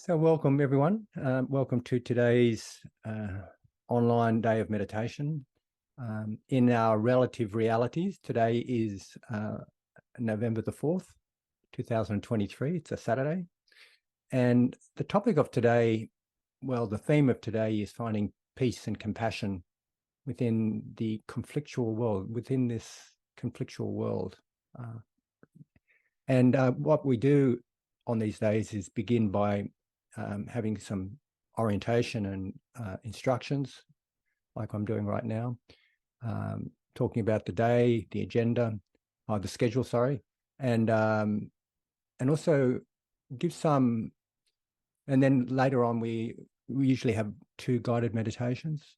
So welcome everyone. Welcome to today's online day of meditation. In our relative realities, today is November the 4th, 2023. It's a Saturday. And the topic of today, well, the theme of today is finding peace and compassion within the conflictual world, within this conflictual world. What we do on these days is begin by having some orientation and instructions, like I'm doing right now, talking about the day, the agenda, the schedule, sorry, and also give some. And then later on, we usually have 2 guided meditations.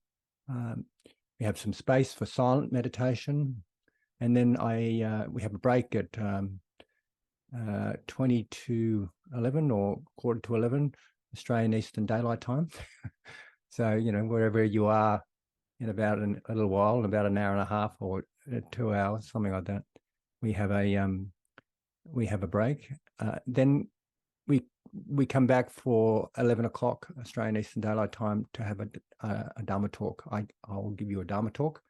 We have some space for silent meditation, and then we have a break at 20 to 11 or quarter to 11 Australian Eastern Daylight Time. So, wherever you are in about a little while, about an hour and a half or 2 hours, something like that, we have a break. Then we come back for 11 o'clock Australian Eastern Daylight Time to have a Dharma talk. I'll give you a Dharma talk.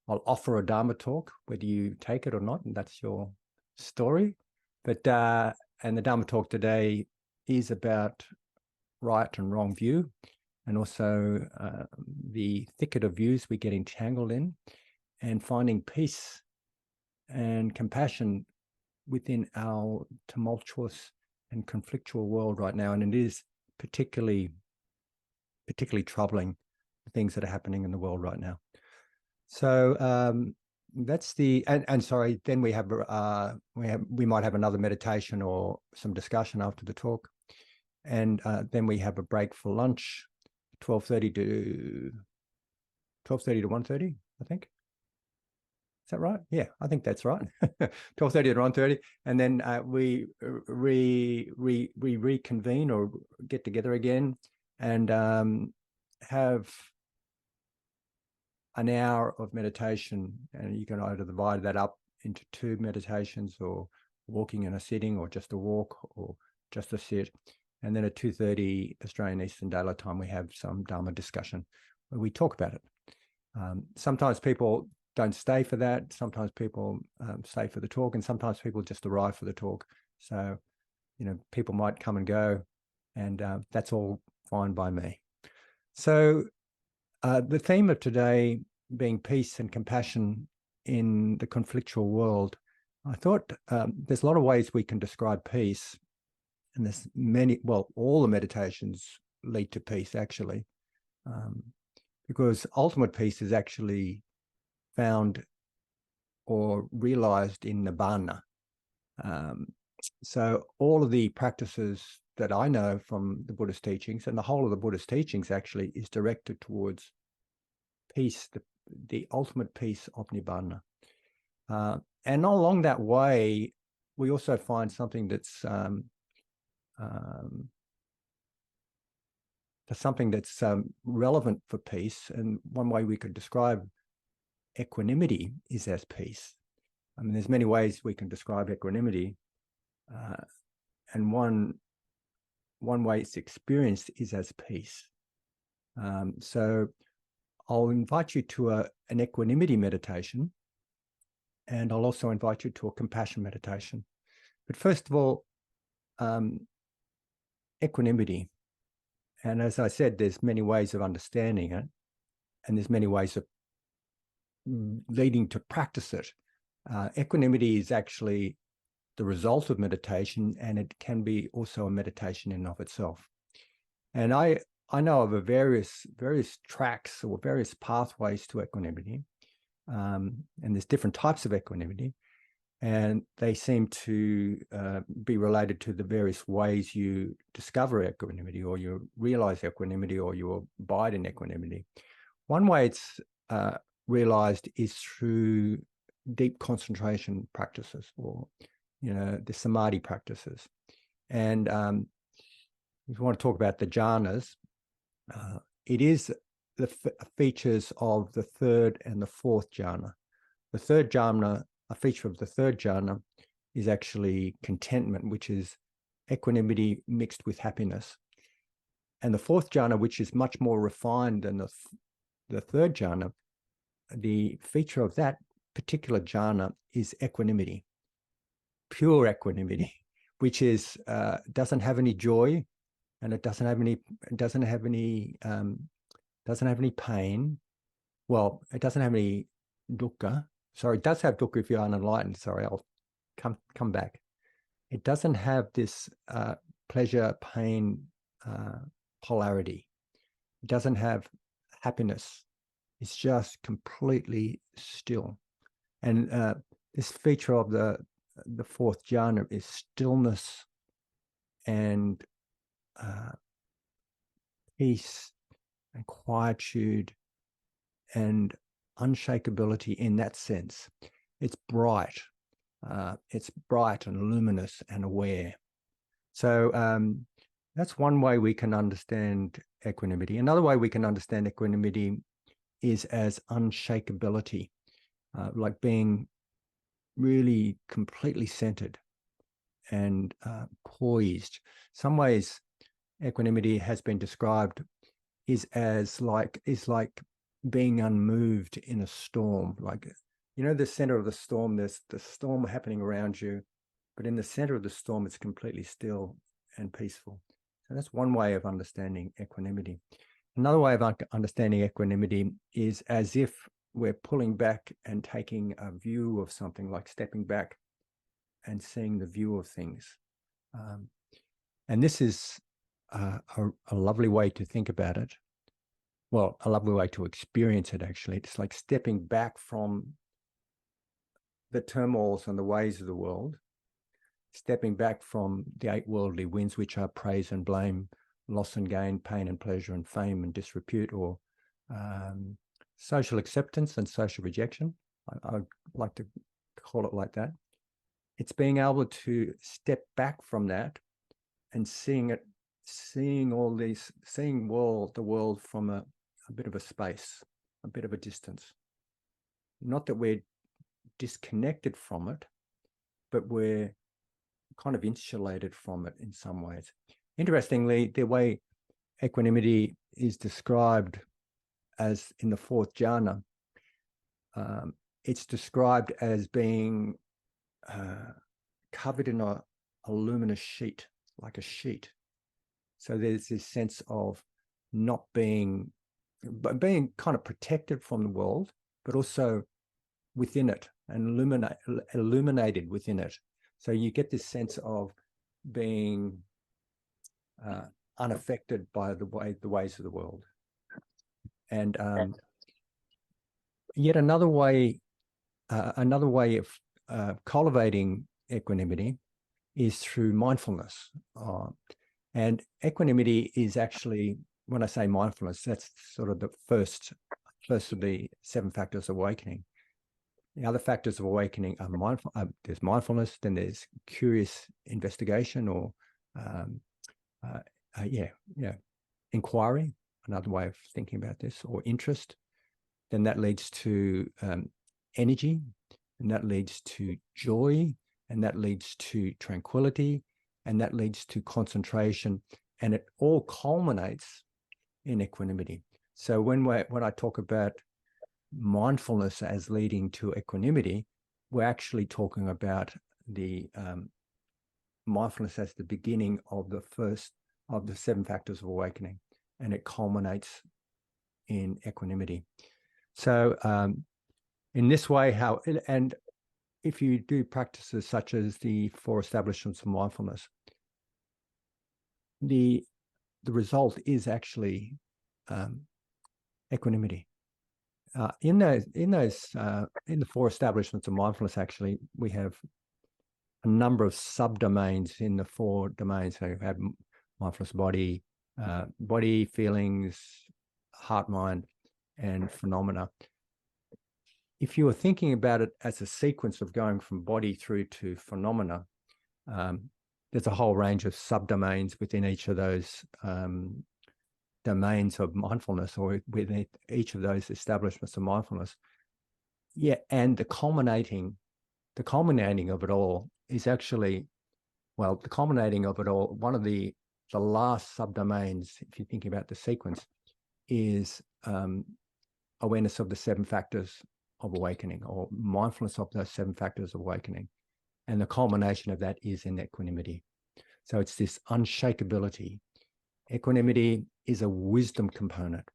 I'll offer a Dharma talk, whether you take it or not, and that's your story. But and the Dharma talk today is about right and wrong view, and also the thicket of views we get entangled in, and finding peace and compassion within our tumultuous and conflictual world right now. And it is particularly troubling, the things that are happening in the world right now. So that's the and sorry, then we might have another meditation or some discussion after the talk, and then we have a break for lunch, 12:30 to 1:30, I think. Is that right? Yeah, I think that's right. 12:30 to 1:30, and then we reconvene or get together again and have an hour of meditation, and you can either divide that up into 2 meditations, or walking and a sitting, or just a walk, or just a sit. And then at 2:30 Australian Eastern Daylight Time, we have some Dharma discussion where we talk about it. Sometimes people don't stay for that. Sometimes people stay for the talk, and sometimes people just arrive for the talk. So, people might come and go, and that's all fine by me. So the theme of today being peace and compassion in the conflictual world, I thought there's a lot of ways we can describe peace, and there's many, well, all the meditations lead to peace, actually, because ultimate peace is actually found or realized in nibbana. So all of the practices that I know from the Buddhist teachings, and the whole of the Buddhist teachings actually, is directed towards peace, the ultimate peace of nibbana. And along that way, we also find something that's relevant for peace. And one way we could describe equanimity is as peace. I mean, there's many ways we can describe equanimity, and one way it's experienced is as peace. So I'll invite you to an equanimity meditation, and I'll also invite you to a compassion meditation. But first of all, equanimity. And as I said, there's many ways of understanding it, and there's many ways of leading to practice it. Equanimity is actually the result of meditation, and it can be also a meditation in and of itself. And I know of various tracks or various pathways to equanimity, and there's different types of equanimity, and they seem to be related to the various ways you discover equanimity, or you realize equanimity, or you abide in equanimity. One way it's realized is through deep concentration practices, or the samadhi practices. And if you want to talk about the jhanas, it is the features of the 3rd and the 4th jhana. The 3rd jhana, a feature of the 3rd jhana, is actually contentment, which is equanimity mixed with happiness. And the fourth jhana, which is much more refined than the third jhana, the feature of that particular jhana is equanimity, pure equanimity, which is doesn't have any joy, and it doesn't have any pain. Well, it doesn't have any dukkha. Sorry, it does have dukkha if you're unenlightened. Sorry, I'll come back. It doesn't have this pleasure, pain polarity. It doesn't have happiness. It's just completely still. And this feature of the fourth jhana is stillness and peace and quietude and unshakability in that sense. It's bright. It's bright and luminous and aware. So that's one way we can understand equanimity. Another way we can understand equanimity is as unshakability, like being really completely centered and poised. Some ways equanimity has been described is like being unmoved in a storm. Like, you know, the center of the storm, there's the storm happening around you, but in the center of the storm, it's completely still and peaceful. So that's one way of understanding equanimity. Another way of understanding equanimity is as if we're pulling back and taking a view of something, like stepping back and seeing the view of things. And this is a lovely way to think about it. Well, a lovely way to experience it, actually. It's like stepping back from the turmoils and the ways of the world, stepping back from the 8 worldly winds, which are praise and blame, loss and gain, pain and pleasure, and fame and disrepute, or social acceptance and social rejection. I like to call it like that. It's being able to step back from that and seeing the world from a bit of a space, a bit of a distance. Not that we're disconnected from it, but we're kind of insulated from it in some ways. Interestingly, the way equanimity is described as in the fourth jhana, it's described as being covered in a luminous sheet, like a sheet. So there's this sense of not being kind of protected from the world, but also within it and illuminated within it. So you get this sense of being unaffected by the ways of the world. And yet another way of cultivating equanimity is through mindfulness. And equanimity is actually, when I say mindfulness, that's sort of the first of the 7 factors of awakening. The other factors of awakening are mindful. There's mindfulness, then there's curious investigation, or inquiry, another way of thinking about this, or interest. Then that leads to energy, and that leads to joy, and that leads to tranquility, and that leads to concentration, and it all culminates in equanimity. So when I talk about mindfulness as leading to equanimity, we're actually talking about the mindfulness as the beginning of the first of the 7 factors of awakening, and it culminates in equanimity. So in this way, and if you do practices such as the 4 establishments of mindfulness, the result is actually equanimity. In the 4 establishments of mindfulness, actually, we have a number of subdomains in the 4 domains. So you have mindfulness body, feelings, heart, mind, and phenomena. If you were thinking about it as a sequence of going from body through to phenomena, there's a whole range of subdomains within each of those domains of mindfulness, or within each of those establishments of mindfulness. Yeah, and the culminating of it all is actually, well, the culminating of it all, one of the the last subdomains, if you're thinking about the sequence, is awareness of the 7 factors of awakening, or mindfulness of those 7 factors of awakening. And the culmination of that is in equanimity. So it's this unshakability. Equanimity is a wisdom component.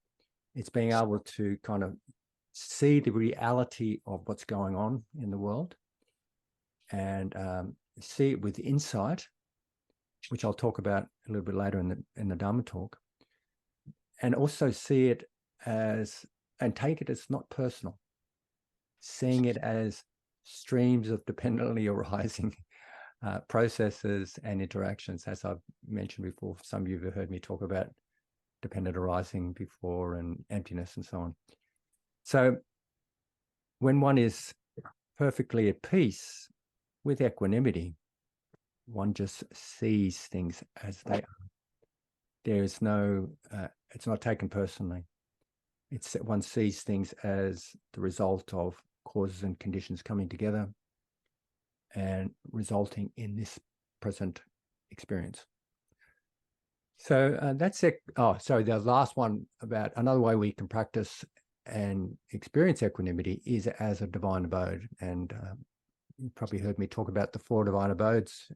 It's being able to kind of see the reality of what's going on in the world and see it with insight, which I'll talk about a little bit later in the Dharma talk, and also see it as, and take it as not personal, seeing it as streams of dependently arising processes and interactions. As I've mentioned before, some of you have heard me talk about dependent arising before, and emptiness and so on. So when one is perfectly at peace with equanimity, one just sees things as they are. There is no, it's not taken personally. It's one sees things as the result of causes and conditions coming together and resulting in this present experience. So that's it. Oh, sorry, the last one about another way we can practice and experience equanimity is as a divine abode. And you probably heard me talk about the 4 divine abodes,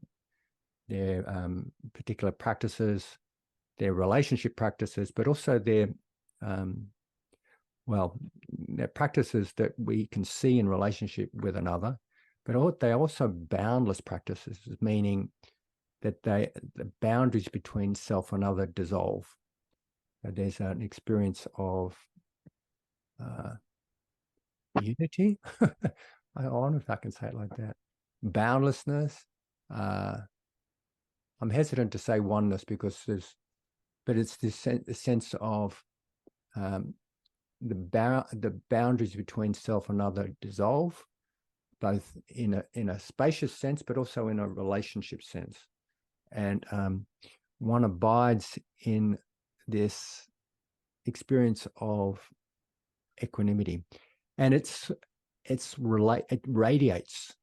their particular practices, their relationship practices, but also their, their practices that we can see in relationship with another, but they are also boundless practices, meaning that the boundaries between self and other dissolve. There's an experience of unity. I wonder if I can say it like that. Boundlessness. I'm hesitant to say oneness because it's this sense of the boundaries between self and other dissolve, both in a spacious sense, but also in a relationship sense. And one abides in this experience of equanimity, and it radiates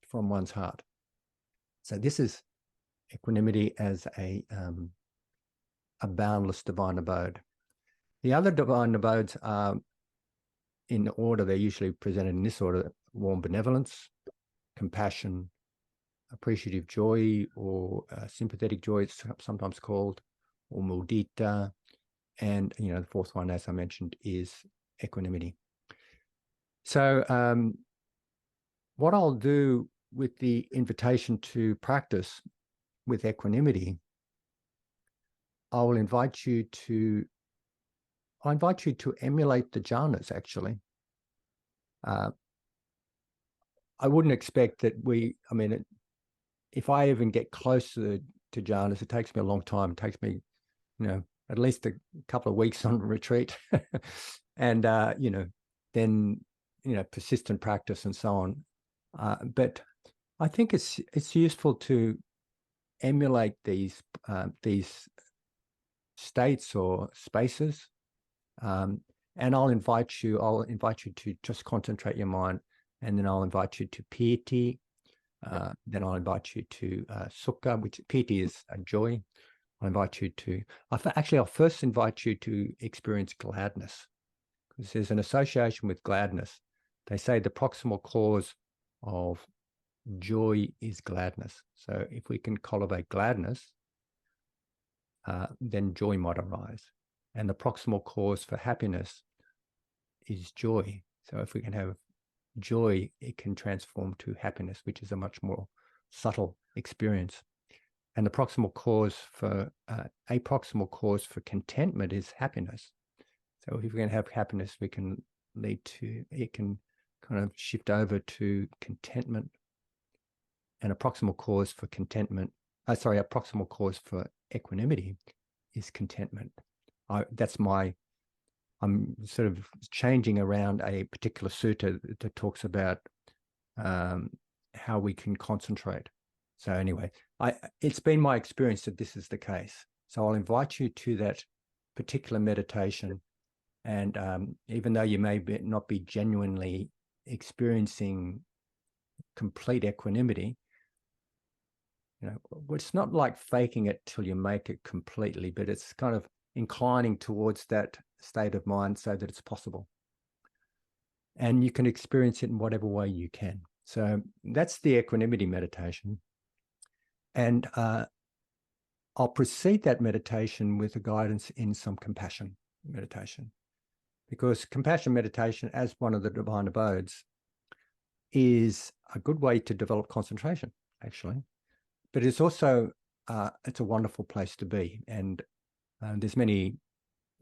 from one's heart. So this is equanimity as a boundless divine abode. The other divine abodes are in order. They're usually presented in this order: warm benevolence, compassion, appreciative joy, or sympathetic joy, it's sometimes called, or mudita. And, the 4th one, as I mentioned, is equanimity. So what I'll do with the invitation to practice with equanimity, I'll invite you to emulate the jhanas, actually. I wouldn't expect that if I even get close to jhanas, it takes me a long time. It takes me, at least a couple of weeks on retreat. And, then, persistent practice and so on. But I think it's useful to emulate these states or spaces. And I'll invite you to just concentrate your mind, and then I'll invite you to piti. Then I'll invite you to sukha, which piti is a joy. I'll first invite you to experience gladness, because there's an association with gladness. They say the proximal cause of joy is gladness. So if we can cultivate gladness, then joy might arise. And the proximal cause for happiness is joy. So if we can have joy, it can transform to happiness, which is a much more subtle experience. And the proximal cause for contentment is happiness. So if we can have happiness, it can kind of shift over to contentment. And a proximal cause for equanimity is contentment. I'm sort of changing around a particular sutta that talks about how we can concentrate. So anyway, it's been my experience that this is the case. So I'll invite you to that particular meditation. And even though you may not be genuinely experiencing complete equanimity, well, it's not like faking it till you make it completely, but it's kind of inclining towards that state of mind so that it's possible. And you can experience it in whatever way you can. So that's the equanimity meditation. And I'll precede that meditation with a guidance in some compassion meditation, because compassion meditation, as one of the divine abodes, is a good way to develop concentration, actually. But it's also, it's a wonderful place to be. And there's many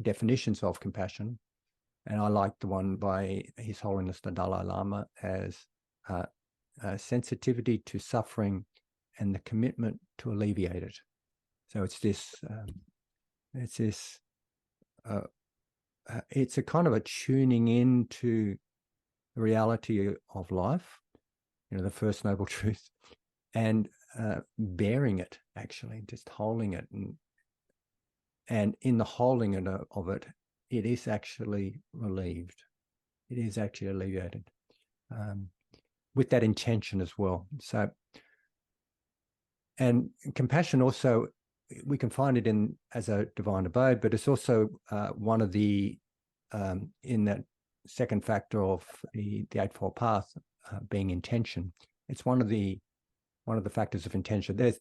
definitions of compassion. And I like the one by His Holiness the Dalai Lama as sensitivity to suffering and the commitment to alleviate it. So it's this, it's a kind of a tuning into the reality of life, the first noble truth, and bearing it, actually, just holding it. And in the holding of it, it is actually relieved. It is actually alleviated with that intention as well. So, and compassion also, we can find it in as a divine abode, but it's also one of the, in that second factor of the Eightfold Path, being intention. It's one of the factors of intention. There's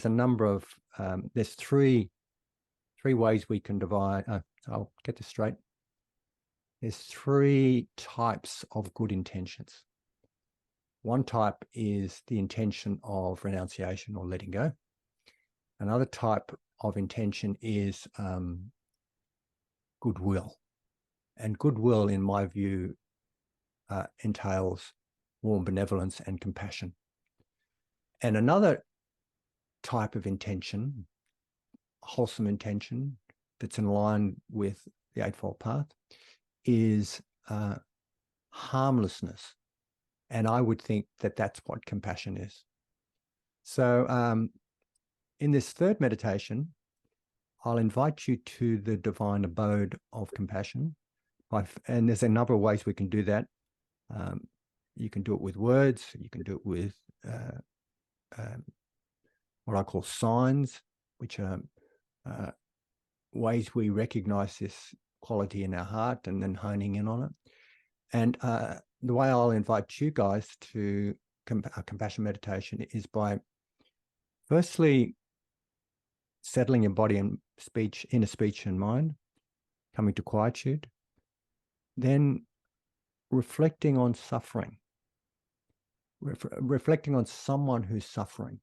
a number of, there's three ways we can divide. I'll get this straight. There's three types of good intentions. One type is the intention of renunciation or letting go. Another type of intention is goodwill. And goodwill, in my view, entails warm benevolence and compassion. And another type of intention, wholesome intention, that's in line with the Eightfold Path, is harmlessness. And I would think that that's what compassion is. So in this third meditation, I'll invite you to the divine abode of compassion. And there's a number of ways we can do that. You can do it with words. You can do it with what I call signs, which are ways we recognize this quality in our heart and then honing in on it. And the way I'll invite you guys to compassion meditation is by firstly settling your body and speech, inner speech and mind, coming to quietude, then reflecting on suffering, reflecting on someone who's suffering.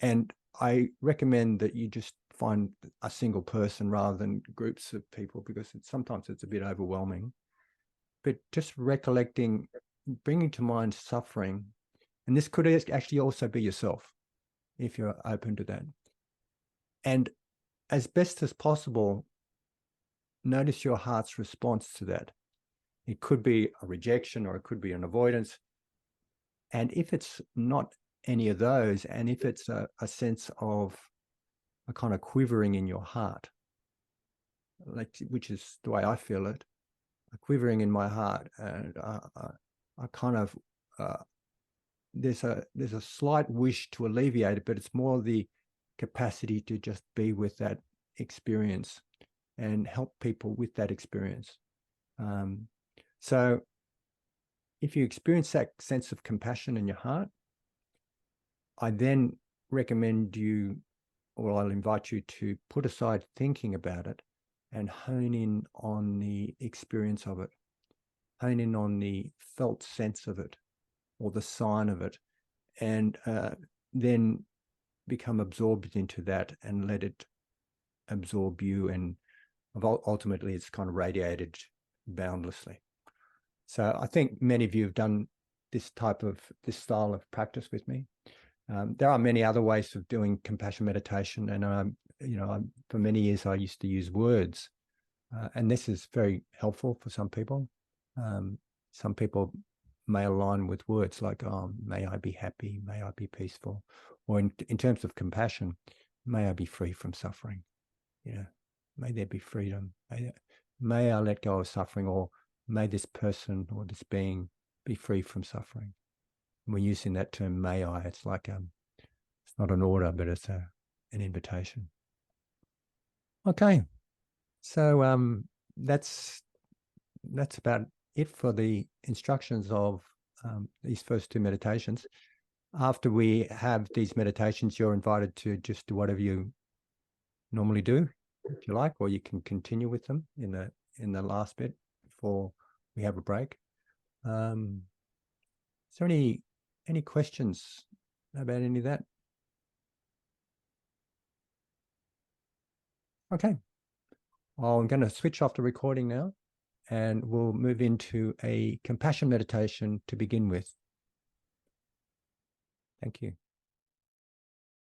And I recommend that you just find a single person rather than groups of people, because sometimes it's a bit overwhelming. But just recollecting, bringing to mind suffering, and this could actually also be yourself, if you're open to that. And as best as possible, notice your heart's response to that. It could be a rejection or it could be an avoidance. And if it's not any of those, and if it's a sense of a kind of quivering in your heart, which is the way I feel it, a quivering in my heart, and I kind of there's a slight wish to alleviate it, but it's more the capacity to just be with that experience and help people with that experience. So if you experience that sense of compassion in your heart, I then recommend you, or I'll invite you to put aside thinking about it and hone in on the experience of it, hone in on the felt sense of it or the sign of it, and then become absorbed into that and let it absorb you, and ultimately it's kind of radiated boundlessly. So I think many of you have done this style of practice with me. There are many other ways of doing compassion meditation, and for many years I used to use words, and this is very helpful for some people. Some people may align with words like, "Oh, may I be happy, may I be peaceful," or in terms of compassion, "May I be free from suffering." May there be freedom. May I let go of suffering, or may this person or this being be free from suffering. We're using that term, may I. It's like it's not an order, but it's an invitation. Okay, so that's about it for the instructions of these first two meditations. After we have these meditations, you're invited to just do whatever you normally do, if you like, or you can continue with them in the last bit before we have a break. Is there any questions about any of that? Okay. Well, I'm going to switch off the recording now, and we'll move into a compassion meditation to begin with. Thank you.